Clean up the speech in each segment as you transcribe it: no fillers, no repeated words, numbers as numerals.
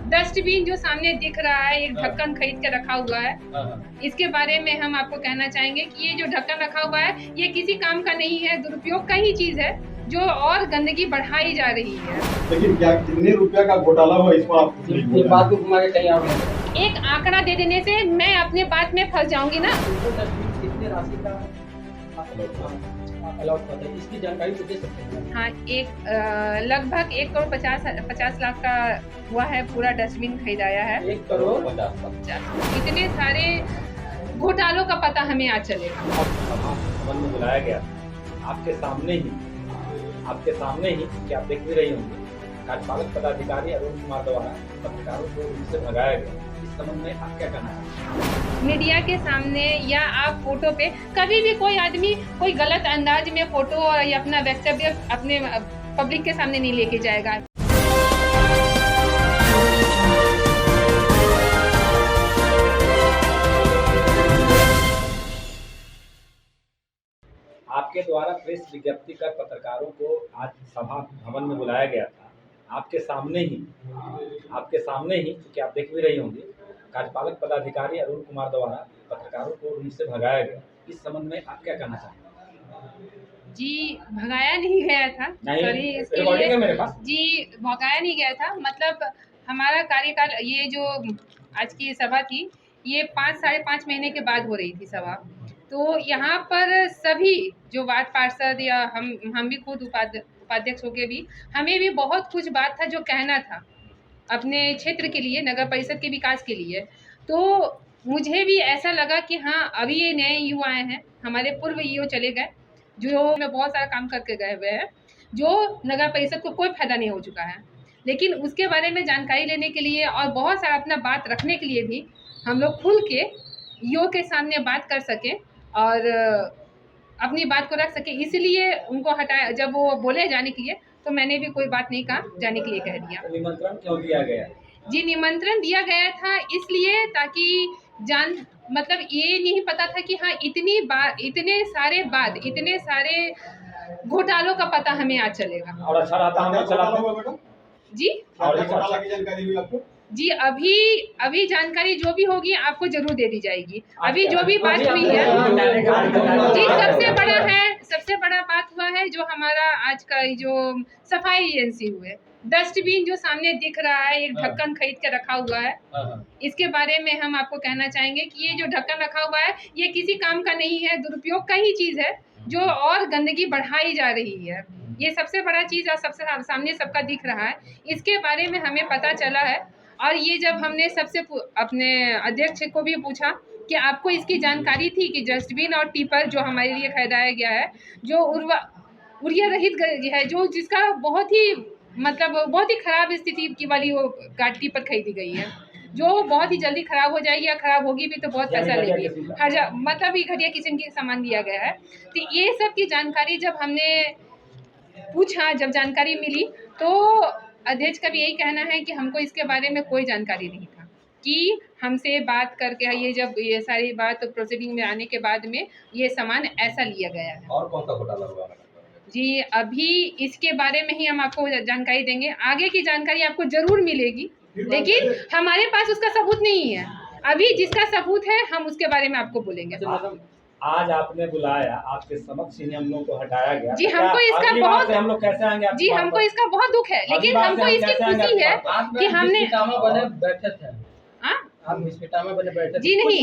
Dustbin जो सामने दिख रहा है, एक ढक्कन खरीद के रखा हुआ है। इसके बारे में हम आपको कहना चाहेंगे कि ये जो ढक्कन रखा हुआ है ये किसी काम का नहीं है, दुरुपयोग का ही चीज है जो और गंदगी बढ़ाई जा रही है। लेकिन क्या कितने रुपया का घोटाला हुआ इसको आप ये बात को घुमा के कहीं और एक आंकड़ा दे देने से मैं अपने बात में फंस जाऊंगी ना। कितने राशि का अलॉट होता है इसकी जानकारी तो दे सकते हैं। हाँ, लगभग 1,50,50,00,000 का हुआ है, पूरा डस्टबिन खरीदाया है। 1,50,00,000 इतने सारे घोटालों का पता हमें आज चलेगा। भवन में बुलाया गया आपके सामने ही कि आप देख भी रही होंगे, कार्यपालक पदाधिकारी अरुण कुमार द्वारा पत्रकारों को उनसे भगाया गया। इस संबंध में आप क्या कहना चाहते मीडिया के सामने या आप फोटो पे कभी भी कोई आदमी कोई गलत अंदाज में फोटो या अपना वक्तव्य अपने पब्लिक के सामने नहीं लेके जाएगा। आपके द्वारा प्रेस विज्ञप्ति कर पत्रकारों को आज सभा भवन में बुलाया गया था। आपके सामने ही क्योंकि आप देख भी रही होंगी, कार्यपालक पदाधिकारी अरुण कुमार द्वारा पत्रकारों को उनसे भगाया गया। इस संबंध में आप क्या कहना चाहते हैं? जी, भगाया नहीं गया था, सॉरी इसके रिकॉर्डिंग है लिए। मेरे पास। जी, भगाया नहीं गया था, मतलब हमारा कार्यकाल, ये जो आज की सभा थी ये 5-5.5 महीने के बाद हो रही थी सभा। तो यहाँ पर सभी जो वार्ड पार्षद या हम भी खुद उपाध्यक्ष होके भी हमें भी बहुत कुछ बात था जो कहना था अपने क्षेत्र के लिए, नगर परिषद के विकास के लिए। तो मुझे भी ऐसा लगा कि हाँ, अभी ये नए ईओ आए हैं, हमारे पूर्व ईओ चले गए जो बहुत सारा काम करके गए हुए हैं, जो नगर परिषद को कोई फायदा नहीं हो चुका है। लेकिन उसके बारे में जानकारी लेने के लिए और बहुत सारा अपना बात रखने के लिए भी हम लोग खुल के ईओ के सामने बात कर सकें और अपनी बात को रख सके, इसलिए उनको हटाया। जब वो बोले जाने के लिए तो मैंने भी कोई बात नहीं कहा, जाने के लिए कह दिया। निमंत्रण क्यों दिया गया? जी, निमंत्रण दिया गया था इसलिए ताकि मतलब ये नहीं पता था कि हाँ, इतने सारे घोटालों का पता हमें आज चलेगा। और अच्छा रहता हम लोग चलाते। जी और घोटाला की जानकारी हुई आपको? जी, अभी जानकारी जो भी होगी आपको जरूर दे दी जाएगी। अभी जो भी बात हुई है जी, सबसे बड़ा बात हुआ है जो हमारा आज का जो सफाई एजेंसी हुए, डस्टबिन जो सामने दिख रहा है, एक ढक्कन खरीद के रखा हुआ है। इसके बारे में हम आपको कहना चाहेंगे कि ये जो ढक्कन रखा हुआ है ये किसी काम का नहीं है, दुरुपयोग का ही चीज है जो और गंदगी बढ़ाई जा रही है। ये सबसे बड़ा चीज और सबसे सामने सबका दिख रहा है। इसके बारे में हमें पता चला है और ये जब हमने सबसे अपने अध्यक्ष को भी पूछा कि आपको इसकी जानकारी थी कि डस्टबिन और टिपर जो हमारे लिए खरीदाया गया है, जो उर्वरक रहित है, जो जिसका बहुत ही खराब स्थिति की वाली वो टिपर खरीदी गई है, जो बहुत ही जल्दी खराब हो जाएगी या खराब होगी भी तो बहुत पैसा लेगी, मतलब ये घटिया किस्म की सामान दिया गया है। तो ये सब की जानकारी जब हमने पूछा, जब जानकारी मिली तो अध्यक्ष का भी यही कहना है कि हमको इसके बारे में कोई जानकारी नहीं था, कि हमसे बात करके ये सारी बात प्रोसीडिंग में आने के बाद में ये सामान ऐसा लिया गया है। और कौन सा घोटाला हुआ? जी, अभी इसके बारे में ही हम आपको जानकारी देंगे, आगे की जानकारी आपको जरूर मिलेगी, लेकिन हमारे पास उसका सबूत नहीं है। अभी जिसका सबूत है हम उसके बारे में आपको बोलेंगे। आज आपने बुलाया, आपके समक्ष ही हम लोग को हटाया गया। जी, हमको इसका बहुत, हम लोग कैसे आएंगे? जी, हमको इसका बहुत दुख है, लेकिन हमको इसकी खुशी है कि हमने बने बैठे थे। आप में बने बैठे थे। जी नहीं,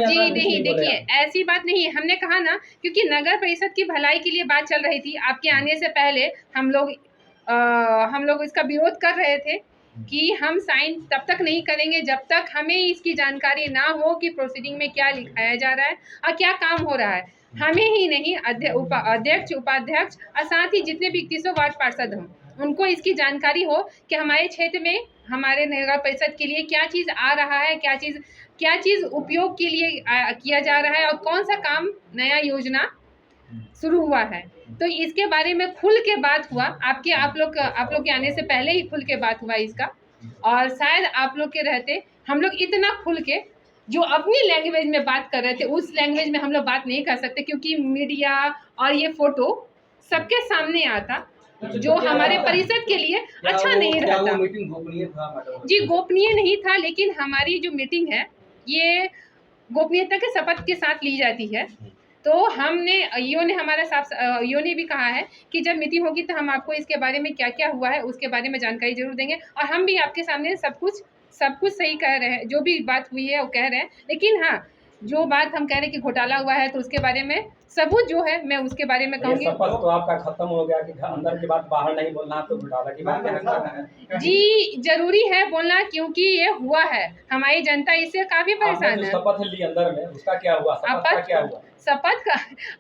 जी नहीं, देखिए ऐसी बात नहीं है। हमने कहा ना, क्योंकि नगर परिषद की भलाई के लिए बात चल रही थी। आपके आने से पहले हम लोग इसका विरोध कर रहे थे कि हम साइन तब तक नहीं करेंगे जब तक हमें इसकी जानकारी ना हो कि प्रोसीडिंग में क्या लिखाया जा रहा है और क्या काम हो रहा है। हमें ही नहीं, अध्यक्ष, उपाध्यक्ष और साथ ही जितने भी 31 वार्ड पार्षद हों, उनको इसकी जानकारी हो कि हमारे क्षेत्र में हमारे नगर परिषद के लिए क्या चीज़ आ रहा है, क्या चीज़ उपयोग के लिए किया जा रहा है और कौन सा काम, नया योजना शुरू हुआ है। तो इसके बारे में खुल के बात हुआ। आप लोग के आने से पहले ही खुल के बात हुआ इसका, और शायद आप लोग के रहते हम लोग इतना खुल के जो अपनी लैंग्वेज में बात कर रहे थे उस लैंग्वेज में हम लोग बात नहीं कर सकते, क्योंकि मीडिया और ये फोटो सबके सामने आता जो हमारे परिषद के लिए अच्छा नहीं रहता। मीटिंग गोपनीय था मैडम? जी गोपनीय नहीं था, लेकिन हमारी जो मीटिंग है ये गोपनीयता के शपथ के साथ ली जाती है। तो हमने ईओ ने हमारा साफ ईओ ने भी कहा है कि जब मीटिंग होगी तो हम आपको इसके बारे में क्या क्या हुआ है उसके बारे में जानकारी जरूर देंगे, और हम भी आपके सामने सब कुछ सही कह रहे हैं, जो भी बात हुई है वो कह रहे हैं। लेकिन हाँ, जो बात हम कह रहे हैं कि घोटाला हुआ है तो उसके बारे में सबूत जो है मैं उसके बारे में ये कहूँगी। शपथ तो आपका खत्म हो गया कि अंदर की बात बाहर नहीं बोलना, तो घोटाला की बात नहीं करना है। जी जरूरी है बोलना, क्योंकि ये हुआ है, हमारी जनता इससे काफी आपने परेशान जो है। शपथ ली अंदर में उसका क्या हुआ, शपथ का क्या हुआ? शपथ का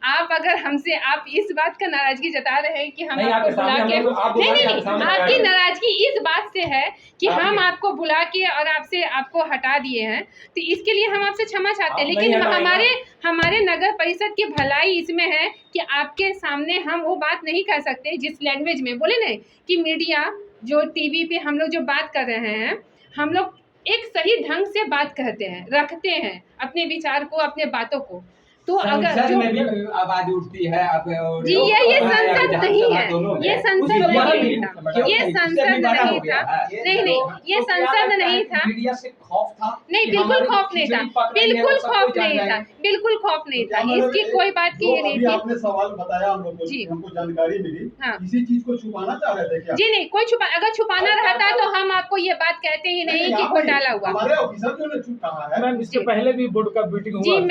आप अगर हमसे आप इस बात का नाराजगी जता रहे हैं कि हम नहीं, आपको आपके बुला सामने के हम लोग- आप बुला के नहीं आपके सामने आपकी आए हैं। नाराजगी इस बात से है कि आपकी- हम आपको बुला के और आपको हटा दिए हैं, तो इसके लिए हम आपसे क्षमा चाहते हैं। आप लेकिन नहीं हटाएंगे। हमारे नगर परिषद की भलाई इसमें है कि आपके सामने हम वो बात नहीं कह सकते जिस लैंग्वेज में बोले नहीं कि मीडिया जो टीवी पे हम लोग जो बात कर रहे हैं, हम लोग एक सही ढंग से बात कहते हैं, रखते हैं अपने विचार को, अपने बातों को। तो अगर संसद जो में भी आवाज उठती है अब जी ये संसद नहीं है, ये संसद नहीं था, ये संसद नहीं था, नहीं ये संसद नहीं था, मीडिया से खौफ था? नहीं बिल्कुल खौफ नहीं था, बिल्कुल खौफ नहीं था, बिल्कुल खौफ नहीं था, इसकी कोई बात की जो नहीं अभी थी। आपने सवाल बताया हम लोग को, जी। हमको जानकारी मिली, हाँ। इसी चीज को छुपाना चाह रहे थे क्या? जी नहीं, कोई अगर छुपाना रहता तो हम आपको ये बात कहते ही नहीं कि घोटाला हुआ। हमारे ऑफिसर जो ने चुप कहा है। मैम इसके पहले भी बोर्ड का मीटिंग जी हुआ था।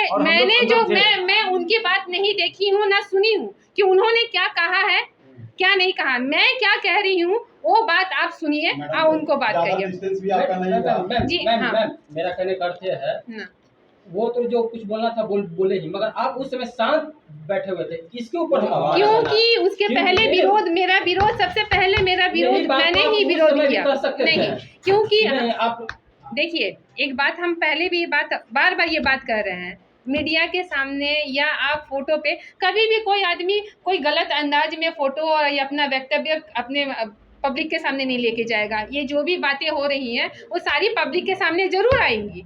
और हम लोग मैंने जो अंदर थे। मैं उनकी बात नहीं देखी हूँ ना सुनी हूँ कि उन्होंने क्या कहा है क्या नहीं कहा। मैं क्या कह रही हूँ वो बात आप सुनिए और उनको बात ज्यादा कहिए। डिस्टेंस भी आपका नहीं था। जी, हाँ। मेरा कहने का अर्थ है ना। वो तो जो कुछ बोलना था बोले ही, मगर आप उस समय शांत बैठे हुए थे, इसके ऊपर हम आवाज क्योंकि उसके क्यों? पहले मेरा विरोध सबसे पहले मेरा विरोध यही बात मैंने तो ही आप उस विरोध समय भी किया कर सकते थे। नहीं, क्योंकि नहीं, आप देखिए एक बात हम पहले भी बार बार ये बात कर रहे हैं, मीडिया के सामने या आप फोटो पे कभी भी कोई आदमी कोई गलत अंदाज में फोटो और या अपना वक्तव्य अपने पब्लिक के सामने नहीं लेके जाएगा। ये जो भी बातें हो रही हैं वो सारी पब्लिक के सामने जरूर आएंगी,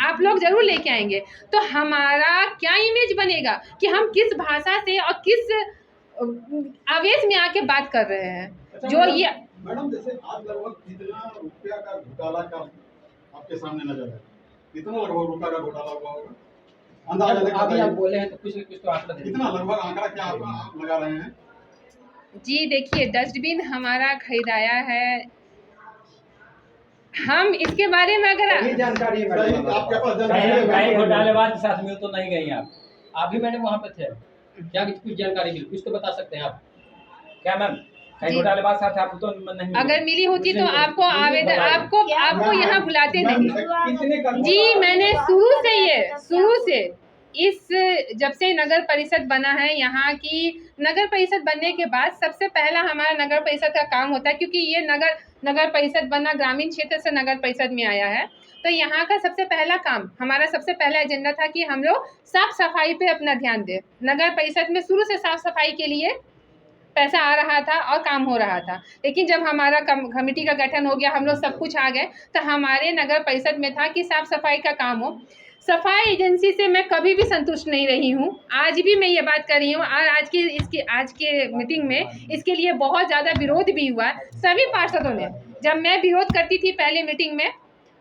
आप लोग जरूर लेके आएंगे। तो हमारा क्या इमेज बनेगा कि हम किस भाषा से और किस आवेश में आके बात कर रहे हैं। अच्छा, जो ये मैडम जैसे आज लगभग कितना रुपया का घोटाला का आपके सामने नजर है, कितना लगभग रुपया का घोटाला हुआ होगा अंदाजा जब अभी लगाइए। आप बोले हैं तो कुछ न कुछ तो आंकड़ा दे कितना लगभग आंकड़ा क्या आप लगा रहे हैं? जी देखिए डस्टबिन हमारा खरीदाया है, हम इसके बारे में अगर जानकारी सही, आपके पास कहीं जानकारी है? घोटालेबाज के साथ मिल तो नहीं गई आप? अभी मैंने वहाँ पे थे, क्या कुछ जानकारी मिली, कुछ तो बता सकते हैं आप? क्या मैम कहीं जी। घोटालेबाज साथ आप तो नहीं मिले? अगर मिली होती तो आपको आवेदन आपको यहाँ बुलाते मैम, नहीं। कितने का जी मैंने शुरू से इस जब से नगर परिषद बना है, यहाँ की नगर परिषद बनने के बाद सबसे पहला हमारा नगर परिषद का काम होता है, क्योंकि ये नगर परिषद बना ग्रामीण क्षेत्र से नगर परिषद में आया है। तो यहाँ का सबसे पहला काम, हमारा सबसे पहला एजेंडा था कि हम लोग साफ सफाई पे अपना ध्यान दें। नगर परिषद में शुरू से साफ सफाई के लिए पैसा आ रहा था और काम हो रहा था, लेकिन जब हमारा कमेटी का गठन हो गया, हम लोग सब कुछ आ गए, तो हमारे नगर परिषद में था कि साफ सफाई का काम हो। सफाई एजेंसी से मैं कभी भी संतुष्ट नहीं रही हूँ, आज भी मैं ये बात कर रही हूँ। और आज के मीटिंग में इसके लिए बहुत ज़्यादा विरोध भी हुआ सभी पार्षदों ने। जब मैं विरोध करती थी पहले मीटिंग में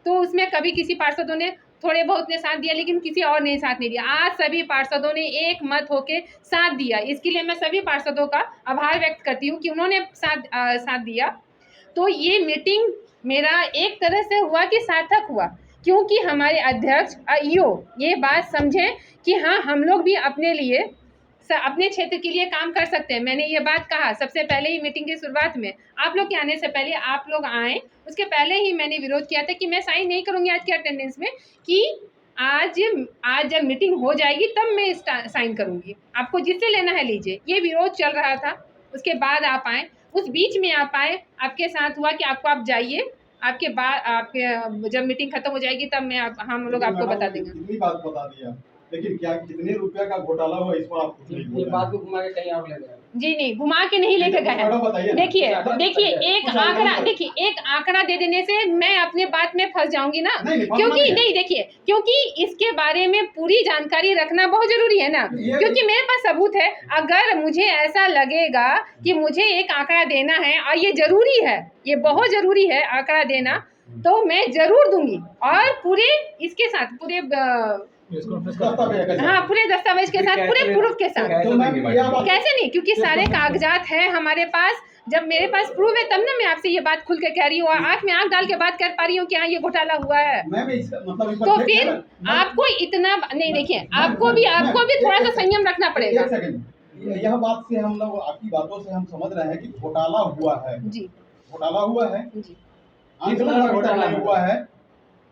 तो उसमें कभी किसी पार्षदों ने थोड़े बहुत ने साथ दिया, लेकिन किसी और ने साथ नहीं दिया। आज सभी पार्षदों ने एक मत होके साथ दिया, इसके लिए मैं सभी पार्षदों का आभार व्यक्त करती हूँ कि उन्होंने साथ दिया। तो ये मीटिंग मेरा एक तरह से हुआ कि सार्थक हुआ, क्योंकि हमारे अध्यक्ष ईओ ये बात समझें कि हाँ हम लोग भी अपने लिए अपने क्षेत्र के लिए काम कर सकते हैं। मैंने ये बात कहा सबसे पहले ही मीटिंग की शुरुआत में, आप लोग के आने से पहले, आप लोग आए उसके पहले ही मैंने विरोध किया था कि मैं साइन नहीं करूँगी आज की अटेंडेंस में, कि आज जब मीटिंग हो जाएगी तब मैं साइन करूँगी, आपको जिससे लेना है लीजिए। ये विरोध चल रहा था, उसके बाद आप आए, उस बीच में आप आए, आपके साथ हुआ कि आप जाइए, आपके बाद आपके जब मीटिंग खत्म हो जाएगी तब हम लोग आपको बता देंगे। कितनी बात बता दिया लेकिन क्या कितने रुपया का घोटाला हुआ इस पर आप कुछ नहीं बोल ये रहे बात हैं। को घुमा के कहीं और ले गए। जी नहीं, घुमा के नहीं लेके गए थोड़ा बताइए हैं। ना। देखिए कुछ देखिए एक कुछ आंकड़ा, आंकड़ा- देखिए एक आंकड़ा दे देने से मैं अपने बात में फंस जाऊंगी ना, नहीं, फंसना क्योंकि नहीं है। नहीं देखिए, क्योंकि इसके बारे में पूरी जानकारी रखना बहुत जरूरी है ना, क्योंकि मेरे पास सबूत है। अगर मुझे ऐसा लगेगा कि मुझे एक आंकड़ा देना है और ये जरूरी है, ये बहुत जरूरी है आंकड़ा देना, तो मैं जरूर दूंगी और पूरे इसके साथ पूरे दस्तावेज का- हाँ पूरे दस्तावेज के साथ, पूरे प्रूफ के साथ। तो मैम यह बात कैसे नहीं, क्योंकि सारे कागजात हैं हमारे पास। जब मेरे पास प्रूफ है तब ना मैं आपसे ये बात खुल के कह रही हूँ, आंख में आंख डाल के बात कर पा रही हूँ कि हाँ ये घोटाला हुआ है। मैम इसका मतलब इस पर तो ठीक है फिर ना? आपको इतना नहीं, देखिए आपको भी थोड़ा सा संयम रखना पड़ेगा। एक सेकंड, यह बात से हम लोग आपकी बातों से हम समझ रहे हैं कि घोटाला हुआ है, जी घोटाला हुआ है, जी आंकलन अभी तक नहीं हुआ है,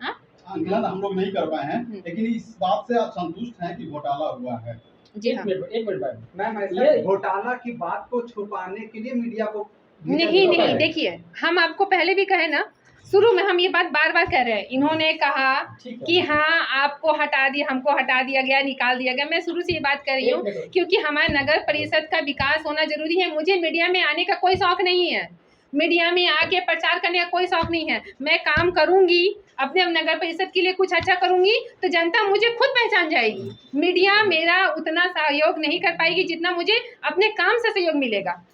हाँ? आंकलन हम लोग नहीं कर पाए हैं, लेकिन इस बात से आप संतुष्ट हैं कि घोटाला हुआ है। जी हाँ। एक मिनट मैम। मैम ये- ऐसा घोटाला की बात को छुपाने के लिए मीडिया को नहीं नहीं, देखिए हम आपको पहले भी कहे ना, शुरू में हम ये बात बार बार कह रहे हैं। इन्होंने कहा ठीक है। कि हाँ आपको हटा दिया, हमको हटा दिया गया, निकाल दिया गया। मैं शुरू से ये बात कर रही हूँ क्योंकि हमारे नगर परिषद का विकास होना जरूरी है। मुझे मीडिया में आने का कोई शौक नहीं है, मीडिया में आके प्रचार करने का कोई शौक नहीं है। मैं काम करूंगी, अपने नगर परिषद के लिए कुछ अच्छा करूंगी तो जनता मुझे खुद पहचान जाएगी। मीडिया मेरा उतना सहयोग नहीं कर पाएगी जितना मुझे अपने काम से सहयोग मिलेगा।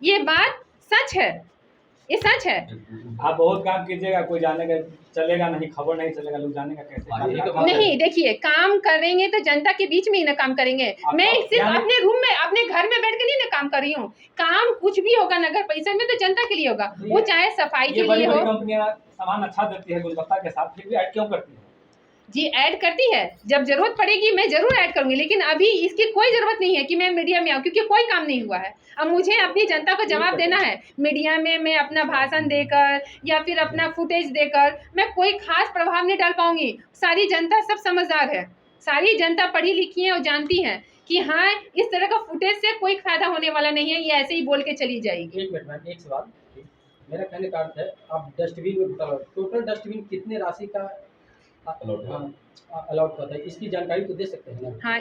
ये बात सच है, ये सच है। आप बहुत काम कीजिएगा, कोई जानेगा चलेगा नहीं, खबर नहीं चलेगा, लोग जानेगा कैसे? नहीं देखिए, काम करेंगे तो जनता के बीच में ही ना काम करेंगे। मैं सिर्फ यानी- अपने रूम में अपने घर में बैठ के नहीं ना काम कर रही हूँ। काम कुछ भी होगा नगर परिषद में तो जनता के लिए होगा, वो चाहे सफाई ये के बड़ी लिए बड़ी हो। कंपनियां सामान अच्छा देती है गुणवत्ता के साथ, फिर भी ऐड क्यों करती है? जी ऐड करती है, जब जरूरत पड़ेगी मैं जरूर ऐड करूंगी, लेकिन अभी इसकी कोई जरूरत नहीं है कि मैं मीडिया में आऊँ क्योंकि कोई काम नहीं हुआ है। अब मुझे अपनी जनता को जवाब देना है। मीडिया में मैं अपना भाषण देकर या फिर अपना फुटेज देकर मैं कोई खास प्रभाव नहीं डाल पाऊंगी। सारी जनता सब समझदार है, सारी जनता पढ़ी लिखी है और जानती है कि हाँ इस तरह का फुटेज से कोई फायदा होने वाला नहीं है, ये ऐसे ही बोल के चली जाएगी। एक मिनट मैम, एक सवाल। मेरा कहने का अर्थ है आप डस्टबिन में घोटाला, टोटल डस्टबिन कितने राशि का अलॉट होता है, इसकी जानकारी तो दे सकते हैं ना? हाँ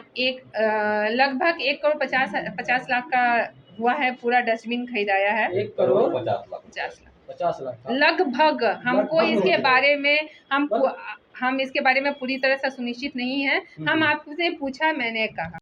लगभग 1,50,50,00,000 का हुआ है, पूरा डस्टबिन खरीदाया है। 1 करोड़ 50 लाख 50 लाख का। लगभग। हमको लगभग इसके होगा। बारे में हम इसके बारे में पूरी तरह से सुनिश्चित नहीं है। हम आपसे पूछा, मैंने कहा।